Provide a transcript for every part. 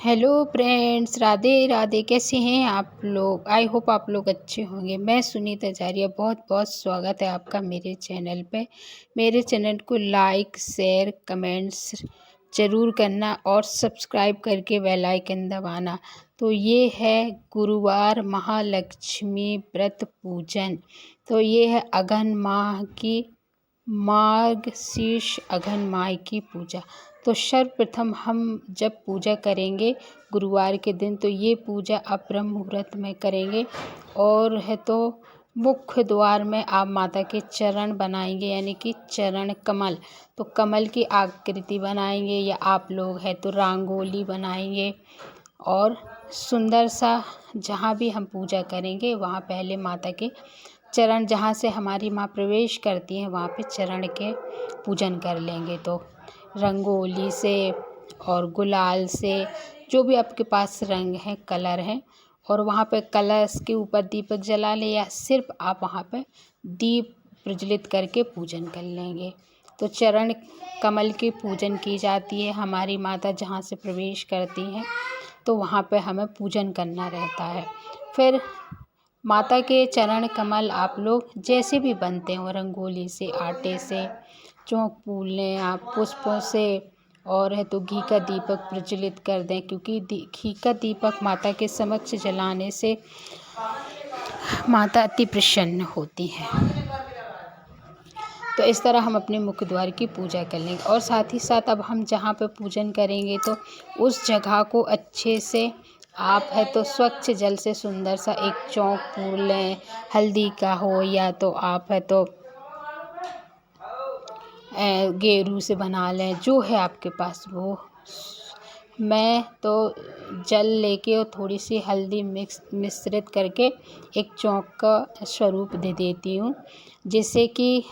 Hello friends, Radhe Radhe. कैसे हैं आप लोग? आई होप आप लोग अच्छे होंगे। मैं सुनीता आचार्य, बहुत बहुत स्वागत है आपका मेरे चैनल पे। मेरे चैनल को लाइक शेयर कमेंट्स ज़रूर करना और सब्सक्राइब करके बेल आइकन दबाना। तो ये है गुरुवार महालक्ष्मी व्रत पूजन। तो ये है अघन माह की मार्गशीर्ष अघन माह की पूजा। तो सर्वप्रथम हम जब पूजा करेंगे गुरुवार के दिन, तो ये पूजा आप ब्रह्म मुहूर्त में करेंगे। और है तो मुख्य द्वार में आप माता के चरण बनाएंगे, यानी कि चरण कमल। तो कमल की आकृति बनाएंगे, या आप लोग है तो रंगोली बनाएंगे। और सुंदर सा जहाँ भी हम पूजा करेंगे वहाँ पहले माता के चरण, जहाँ से हमारी माँ प्रवेश करती हैं, वहाँ पे चरण के पूजन कर लेंगे। तो रंगोली से और गुलाल से, जो भी आपके पास रंग है, कलर है, और वहाँ पे कलश के ऊपर दीपक जला ले, या सिर्फ आप वहाँ पे दीप प्रज्वलित करके पूजन कर लेंगे। तो चरण कमल की पूजन की जाती है। हमारी माता जहाँ से प्रवेश करती हैं तो वहाँ पे हमें पूजन करना रहता है। फिर माता के चरण कमल आप लोग जैसे भी बनते हो, रंगोली से, आटे से, चौक पूल लें आप, पुष्पों से, और है तो घी का दीपक प्रज्वलित कर दें, क्योंकि घी का दीपक माता के समक्ष जलाने से माता अति प्रसन्न होती हैं। तो इस तरह हम अपने मुख्य द्वार की पूजा कर लेंगे। और साथ ही साथ अब हम जहाँ पे पूजन करेंगे तो उस जगह को अच्छे से आप है तो स्वच्छ जल से सुंदर सा एक चौक पूर लें, हल्दी का हो, या तो आप है तो गेरू से बना लें, जो है आपके पास वो। मैं तो जल लेके और थोड़ी सी हल्दी मिश्रित करके एक चौक का स्वरूप दे देती हूँ, जिससे कि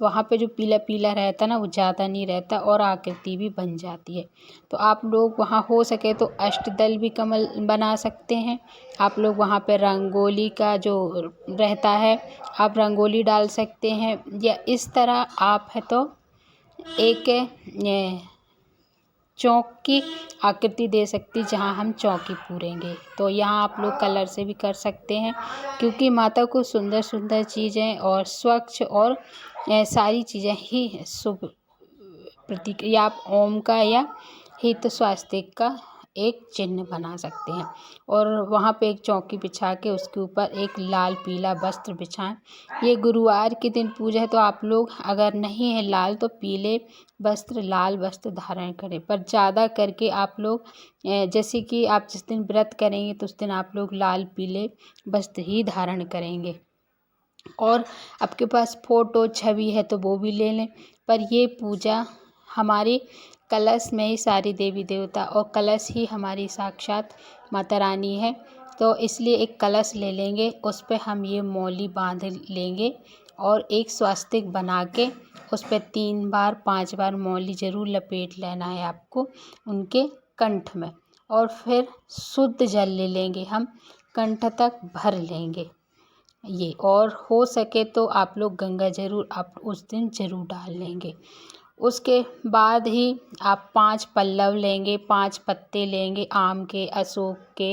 वहाँ पे जो पीला पीला रहता ना, वो ज़्यादा नहीं रहता और आकृति भी बन जाती है। तो आप लोग वहाँ हो सके तो अष्टदल भी कमल बना सकते हैं। आप लोग वहाँ पे रंगोली का जो रहता है, आप रंगोली डाल सकते हैं, या इस तरह आप है तो एक चौक की आकृति दे सकती, जहाँ हम चौकी पूरेंगे। तो यहाँ आप लोग कलर से भी कर सकते हैं, क्योंकि माता को सुंदर सुंदर चीज़ें और स्वच्छ और सारी चीज़ें ही शुभ प्रतीक, या आप ओम का या हित स्वास्थ्य का एक चिन्ह बना सकते हैं। और वहाँ पे एक चौकी बिछा के उसके ऊपर एक लाल पीला वस्त्र बिछाएं। ये गुरुवार के दिन पूजा है, तो आप लोग अगर नहीं है लाल तो पीले वस्त्र, लाल वस्त्र धारण करें। पर ज़्यादा करके आप लोग जैसे कि आप जिस दिन व्रत करेंगे तो उस दिन आप लोग लाल पीले वस्त्र ही धारण करेंगे। और आपके पास फ़ोटो छवि है तो वो भी ले लें। पर ये पूजा हमारी कलश में ही सारी देवी देवता, और कलश ही हमारी साक्षात माता रानी है। तो इसलिए एक कलश ले लेंगे, उस पे हम ये मौली बांध लेंगे, और एक स्वास्तिक बना के उस पे 3 बार 5 बार मौली ज़रूर लपेट लेना है आपको उनके कंठ में। और फिर शुद्ध जल ले लेंगे, हम कंठ तक भर लेंगे ये। और हो सके तो आप लोग गंगा जरूर आप उस दिन ज़रूर डाल लेंगे। उसके बाद ही आप 5 पल्लव लेंगे, 5 पत्ते लेंगे, आम के, अशोक के,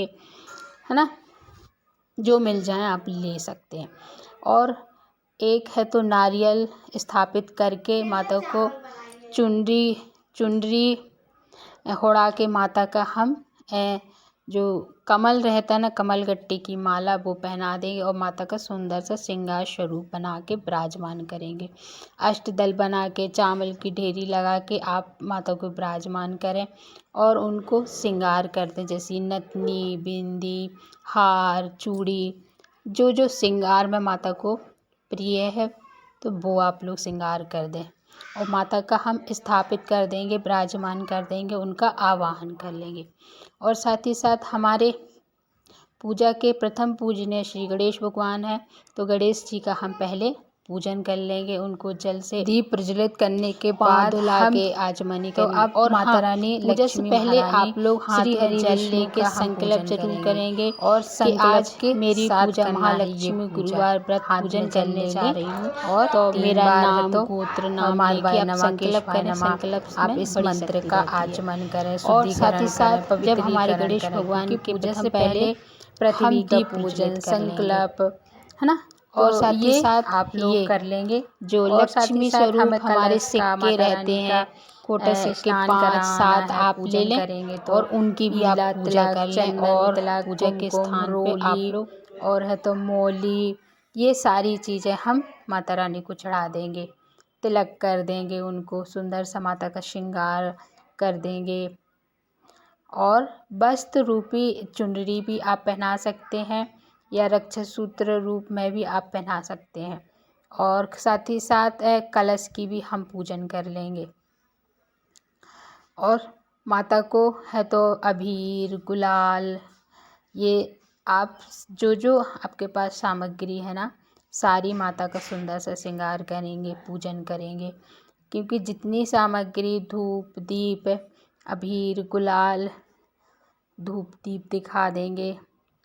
है ना, जो मिल जाए आप ले सकते हैं। और एक है तो नारियल स्थापित करके माता को चुनरी होड़ा के माता का हम जो कमल रहता है ना, कमल गट्टी की माला, वो पहना देंगे, और माता का सुंदर सा श्रृंगार स्वरूप बना के विराजमान करेंगे। अष्टदल बना के, चावल की ढेरी लगा के आप माता को विराजमान करें, और उनको श्रृंगार कर दें, जैसे नथनी, बिंदी, हार, चूड़ी, जो जो श्रृंगार में माता को प्रिय है तो वो आप लोग श्रृंगार कर दें। और माता का हम स्थापित कर देंगे, विराजमान कर देंगे, उनका आवाहन कर लेंगे। और साथ ही साथ हमारे पूजा के प्रथम पूजनीय श्री गणेश भगवान हैं, तो गणेश जी का हम पहले पूजन कर लेंगे। उनको जल से दीप प्रज्वलित करने के बाद के आचमनी तो करेंगे। अब और माता रानी पूजा से लक्ष्मी पहले महारानी आप लोग हाथ श्री में हरि जल विष्णु लेके का हम संकल्प पूजन जरूर करेंगे करेंगे और कि संकल्प आज के मेरी साथ पूजा करना है ये महालक्ष्मी पूजा। गुरुवार व्रत हाथ पूजन में जल करने जा लेंगे रही हूँ। और तो 3 मेरा बार है नाम तो गोत्र नाम लेके माधवाय आप नमः संकल्प केशवाय करें। नमः संकल्प आप में इस बड़ी मंत्र शक्ति का रहती है। आचमन करें, और साथ ही शुद्धिकरण साथ करें, जब हमारे पवित्रीकरण गणेश करें, भगवान क्योंकि की पूजा प्रथम से पहले पहले पृथ्वी हम का दीप पूजन पूजन कर लेंगे संकल्प है ना। और तो साथ ही ये साथ आप लोग कर लेंगे। जो और साथ ही लक्ष्मी साथ स्वरूप हमें हमारे कलश का सिक्के माता रहते रानी हैं का कोटस से के स्नान 5-7 कराना है, आप ले पूजन लें करेंगे तो और उनकी भी आप नीला पूजा तिलक, कर लें। चंदन और तिलक, पूजा के कुमकुम, स्थान पे आप रोली लोग और है तो मौली, ये सारी चीज़ें हम माता रानी को चढ़ा देंगे। तिलक कर देंगे, उनको सुंदर सा माता का श्रृंगार कर देंगे और वस्त्र रूपी चुनरी भी आप पहना सकते हैं या रक्षा सूत्र रूप में भी आप पहना सकते हैं। और साथ ही साथ कलश की भी हम पूजन कर लेंगे। और माता को है तो अबीर, गुलाल, ये आप जो आपके पास सामग्री है ना, सारी माता का सुंदर सा श्रृंगार करेंगे, पूजन करेंगे। क्योंकि जितनी सामग्री धूप, दीप, अबीर, गुलाल, धूप दीप दिखा देंगे।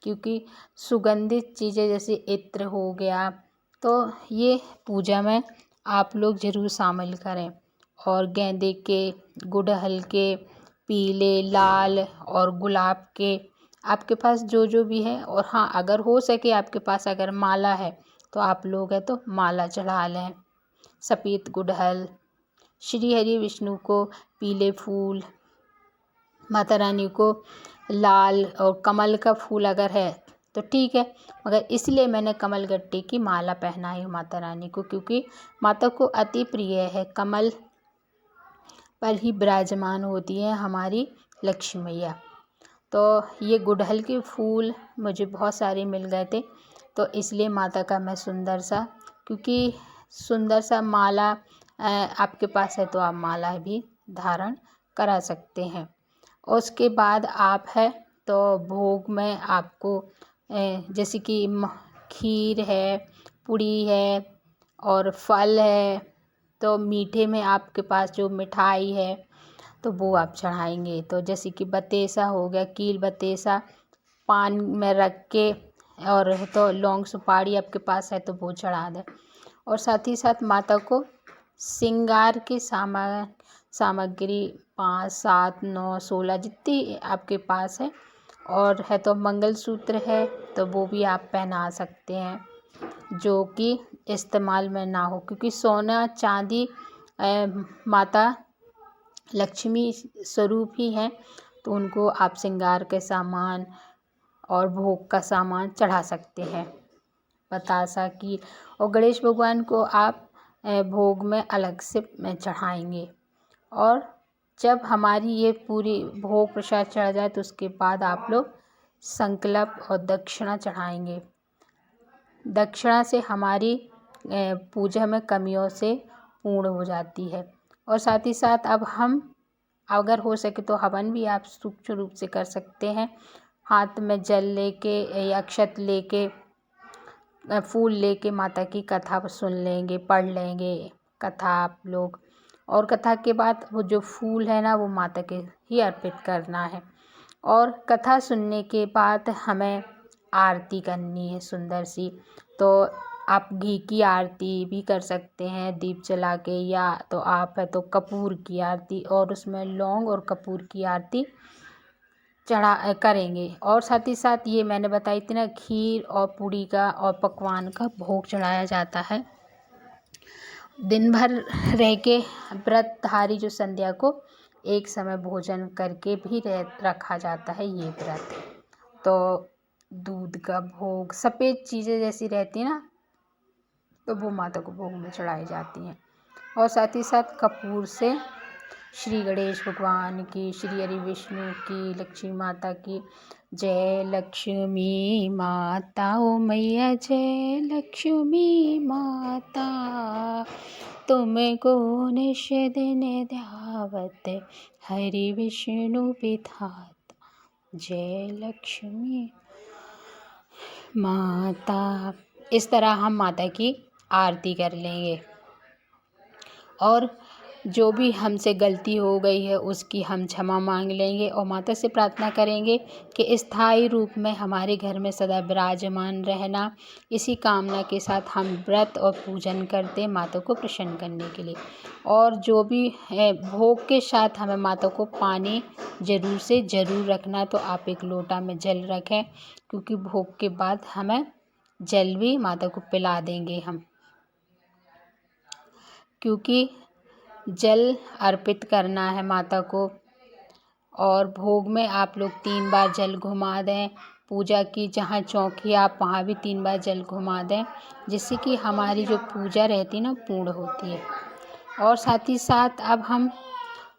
क्योंकि सुगंधित चीज़ें जैसे इत्र हो गया, तो ये पूजा में आप लोग ज़रूर शामिल करें। और गेंदे के, गुड़हल के, पीले, लाल और गुलाब के आपके पास जो भी है। और हाँ, अगर हो सके आपके पास अगर माला है तो आप लोग है तो माला चढ़ा लें। सफ़ेद गुड़हल, श्री हरि विष्णु को पीले फूल, माता रानी को लाल और कमल का फूल अगर है तो ठीक है। मगर इसलिए मैंने कमल गट्टे की माला पहनाई है माता रानी को, क्योंकि माता को अति प्रिय है। कमल पर ही विराजमान होती है हमारी लक्ष्मी मैया। तो ये गुड़हल के फूल मुझे बहुत सारे मिल गए थे, तो इसलिए माता का मैं सुंदर सा, क्योंकि सुंदर सा माला आपके पास है तो आप माला भी धारण करा सकते हैं। और उसके बाद आप है तो भोग में आपको जैसे कि खीर है, पूड़ी है और फल है। तो मीठे में आपके पास जो मिठाई है तो वो आप चढ़ाएंगे। तो जैसे कि बतेसा हो गया, कील बतेसा पान में रख के, और तो लौंग सुपारी आपके पास है तो वो चढ़ा दें। और साथ ही साथ माता को श्रृंगार की सामग्री 5, 7, 9, 16 जितनी आपके पास है। और है तो मंगलसूत्र है तो वो भी आप पहना सकते हैं, जो कि इस्तेमाल में ना हो। क्योंकि सोना चांदी माता लक्ष्मी स्वरूप ही हैं, तो उनको आप श्रृंगार के सामान और भोग का सामान चढ़ा सकते हैं। बतासा की और गणेश भगवान को आप भोग में अलग से चढ़ाएंगे। और जब हमारी ये पूरी भोग प्रसाद चढ़ जाए तो उसके बाद आप लोग संकल्प और दक्षिणा चढ़ाएंगे। दक्षिणा से हमारी पूजा में कमियों से पूर्ण हो जाती है। और साथ ही साथ अब हम अगर हो सके तो हवन भी आप सूक्ष्म रूप से कर सकते हैं। हाथ में जल लेके या अक्षत लेके, फूल लेके माता की कथा सुन लेंगे, पढ़ लेंगे कथा आप लोग। और कथा के बाद वो जो फूल है ना, वो माता के ही अर्पित करना है। और कथा सुनने के बाद हमें आरती करनी है सुंदर सी। तो आप घी की आरती भी कर सकते हैं दीप जला के, या तो आप है तो कपूर की आरती, और उसमें लौंग और कपूर की आरती करेंगे। और साथ ही साथ ये मैंने बताई थी ना, खीर और पूड़ी का और पकवान का भोग चढ़ाया जाता है। दिन भर रह के व्रतधारी जो संध्या को एक समय भोजन करके भी रखा जाता है ये व्रत। तो दूध का भोग, सफ़ेद चीज़ें जैसी रहती हैं ना, तो वो माता को भोग में चढ़ाई जाती हैं। और साथ ही साथ कपूर से श्री गणेश भगवान की, श्री हरि विष्णु की, लक्ष्मी माता की जय लक्ष्मी माता ओ मैया जय लक्ष्मी माता, तुमको निश दिन ध्यावत हरि विष्णु विधाता, जय लक्ष्मी माता। इस तरह हम माता की आरती कर लेंगे। और जो भी हमसे गलती हो गई है उसकी हम क्षमा मांग लेंगे और माता से प्रार्थना करेंगे कि स्थायी रूप में हमारे घर में सदा विराजमान रहना। इसी कामना के साथ हम व्रत और पूजन करते हैं माता को प्रसन्न करने के लिए। और जो भी है भोग के साथ हमें माता को पानी ज़रूर से ज़रूर रखना, तो आप एक लोटा में जल रखें, क्योंकि भोग के बाद हमें जल भी माता को पिला देंगे हम, क्योंकि जल अर्पित करना है माता को। और भोग में आप लोग 3 बार जल घुमा दें। पूजा की जहाँ चौकी आप वहाँ भी 3 बार जल घुमा दें, जिससे कि हमारी जो पूजा रहती है ना पूर्ण होती है। और साथ ही साथ अब हम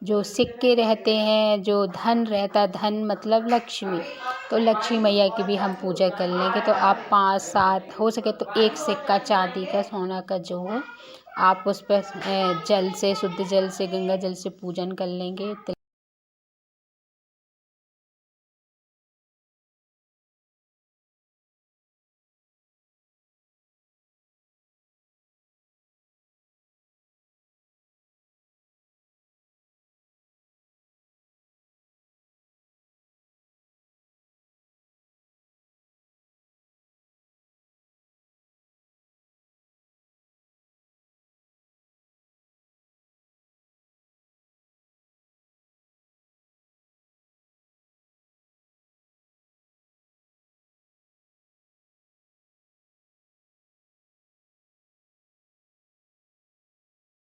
जो सिक्के रहते हैं, जो धन रहता, धन मतलब लक्ष्मी, तो लक्ष्मी मैया की भी हम पूजा कर लेंगे। तो आप 5-7 हो सके तो एक सिक्का चांदी का, सोना का जो हो, आप उस पर जल से, शुद्ध जल से, गंगा जल से पूजन कर लेंगे।